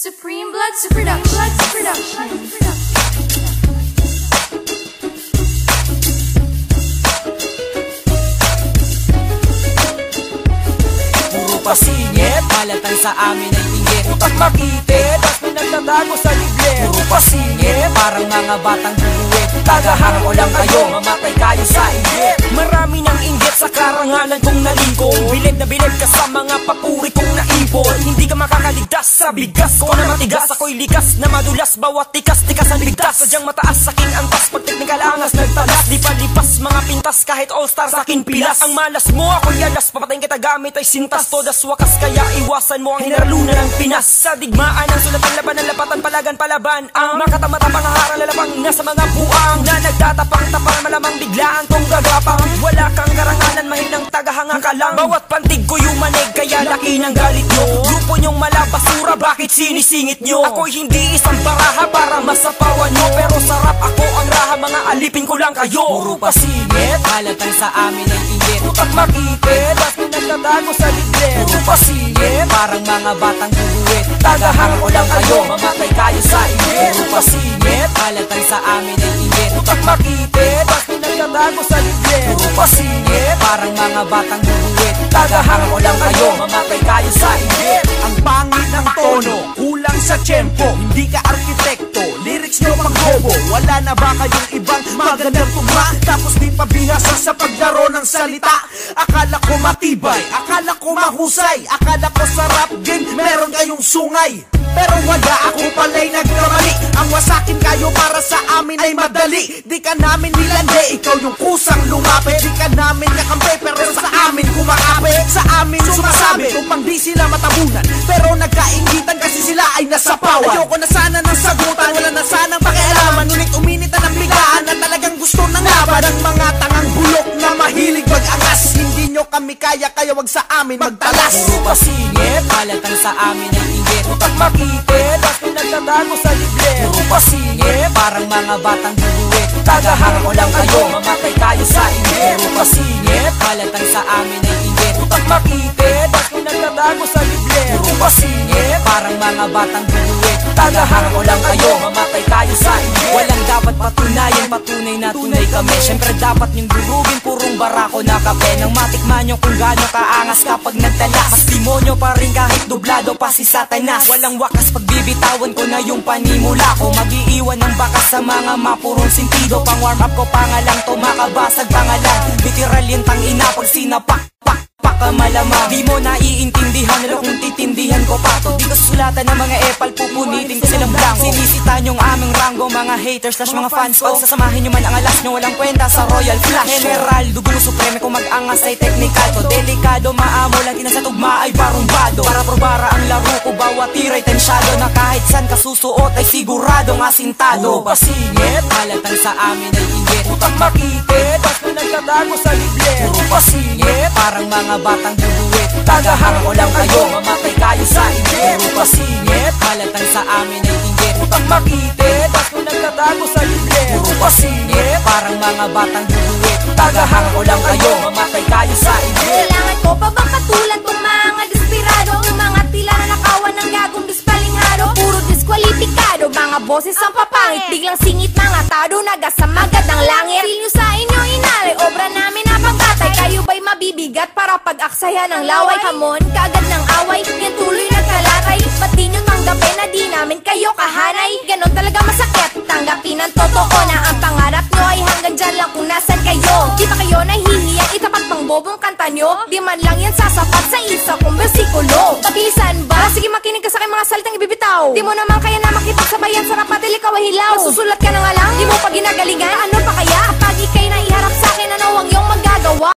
Supreme Blood Production. Puro pasingit, halatang sa amin ay tingin. Utak makitid, tas pinagtatago sa liglit. Puro pasingit, parang mga batang buwit. Tagahang ko lang kayo, mamatay kayo sa inggit. Marami ng inggit sa karangalan kong nalingkong. Bilib na bilib ka sa mga papuri kong naipon. Hindi ka makakaligtas sa bigas ko na matigas. Ako'y likas na madulas, bawat tikas-tikas ang ligtas. Sadyang mataas saking antas, pag teknikal angas nagtalas. Di palipas mga pintas, kahit all-star sakin pilas. Ang malas mo, ako'y alas, papatayin kita gamit ay sintas. Todas wakas, kaya iwasan mo ang hinarluna ng Pinas. Sa digmaan ang sulatan, laban ng lapatan, palagan, palaban. Ang makatamata pangaharang lalabang nasa mga buang na nagtatapang-tapang, malamang biglaan tong gagapang. Wala kang karangalan, mahinang tagahanga ka lang. Bawat pantig ko yumanig, kaya laki ng galit nyo. Grupo nyong malabasura, bakit sinisingit nyo? Ako'y hindi isang baraha para masapawan nyo, pero sarap ako ang raha, mga alipin ko lang kayo. Puro pasingit, halatang sa amin ay inggit. Utak makitid, tas pinagtatago sa liglit. Puro pasingit, parang mga batang bubuwit. Tagahang ko lang kayo, mamatay kayo sa inggit. Puro pasingit, halatang sa amin ay inggit. Utak makitid, tas pinagtatago sa liglit. Puro pasingit, parang mga batang bubuwit. Tagahang ko lang kayo, mamatay kayo sa inggit. Ang pangit ng tono, kulang sa tiyempo. Hindi ka arkitekto, lyrics nyo panghobo. Wala na ba kayong ibang magandang tugma? Tapos di pa binasa sa paglaro ng salita. Akala ko matibay, akala ko mahusay, akala ko sa rap game meron kayong sungay. Pero wala, ako pala'y nagkamali. Ang wasakin kayo para sa amin ay madali. Di ka namin nilande, ikaw yung kusang lumapit. Di ka namin kakampi, pero sa amin kumakapit. Sa amin sumasabi, upang di sila matabunan. Pero nagkaingitan kasi sila ay nasapawan. Ayoko na sana ng sagutan, wala na sanang pakialaman. Ngunit uminit na ng biglaan na talagang gusto ng laban. Ang mga tangang bulok na mahilig mag-angas. Hindi nyo kami kaya, kaya wag sa amin magtalas. Puro pasingit, halatang sa amin ay inggit. Utak makitid, tas pinagtatago sa liglit. Puro pasingit, parang mga batang bubuwit. Tagahang ko lang kayo, mamatay kayo sa inggit. Puro pasingit, halatang sa amin ay inggit. Utak makitid, tas pinagtatago sa liglit. Puro pasingit, parang mga batang bubuwit. Tagahang ko lang kayo, mamatay kayo sa inggit. Walang dapat patunayan, patunay na tunay kami. Siyempre dapat niyong durugin, purong barako na kape. Nang matikman nyo kung gaano kaangas kapag nagtalas. Mas demonyo pa rin kahit dublado pa si Satanas. Walang wakas pagbibitawan ko na yung panimula ko. Mag-iiwan ng bakas sa mga mapurong sentido. Pang warm up ko pa nga lang to, makabasag pa nga lang. Literal yung tangina pag sinapak malamang. Di mo naiintindihan, nila kung titindihan ko pa to. Di ko sulatan ng mga epal, pupunitin ko silang blanco. Sinisita nyong aming rango, mga haters slash mga fans ko. Pagsasamahin nyo man ang alas nyo, walang kwenta sa Royal Flash. General, dugong supreme, kung mag-angas ay teknikal to. Delikado, maamo lang, sa tugma ay barumbado. Para probara ang laro ko, bawat tira'y tensyado. Na kahit san kasusuot ay siguradong asintado. Puro pasingit, halatang sa amin ay inggit. Utak makitid, tas pinagtatago sa liglit. Puro pasingit, parang mga batang bubuwit. Tagahang ko lang kayo, mamatay kayo sa inggit. Puro pasingit, halatang sa amin ay inggit. Utak makitid, tas pinagtatago sa liglit. Puro pasingit, parang mga batang bubuwit. Tagahang ko lang kayo, mamatay kayo sa inggit. Kailangan ko pa bang katulad kong mga desperado? Ang mga tila na nakawan ng gagong dispalinghado. Puro diskwalipikado, mga boses ang papangit. Biglang singit mga tado, nagasamagad ang langit. Feel nyo sa inyo inalay, obra namin na pangkatay. Kayo ba'y mabibigat para pag-aksaya ng laway? Hamon, kaagad ng away, yan tuloy nagkalatay. Ba't di nyo tanggapin na di namin kayo kahanay? Ganon talaga masakit, tanggapin ang totoo na ang pangarap nyo ay hanggang dyan lang kung nasan kayo. Di ba kayo nahihiyan, itapat pang bobong kanta nyo? Di man lang yan sasapat sa isa kong bersikulo. Pabilisan ba? Sige makinig ka sa aking mga salitang ibibitaw. Di mo naman kaya na makipagsabayan sa rapat, ikaw ay hilaw. Susulat ka na nga lang, di mo pa ginagalingan. Ano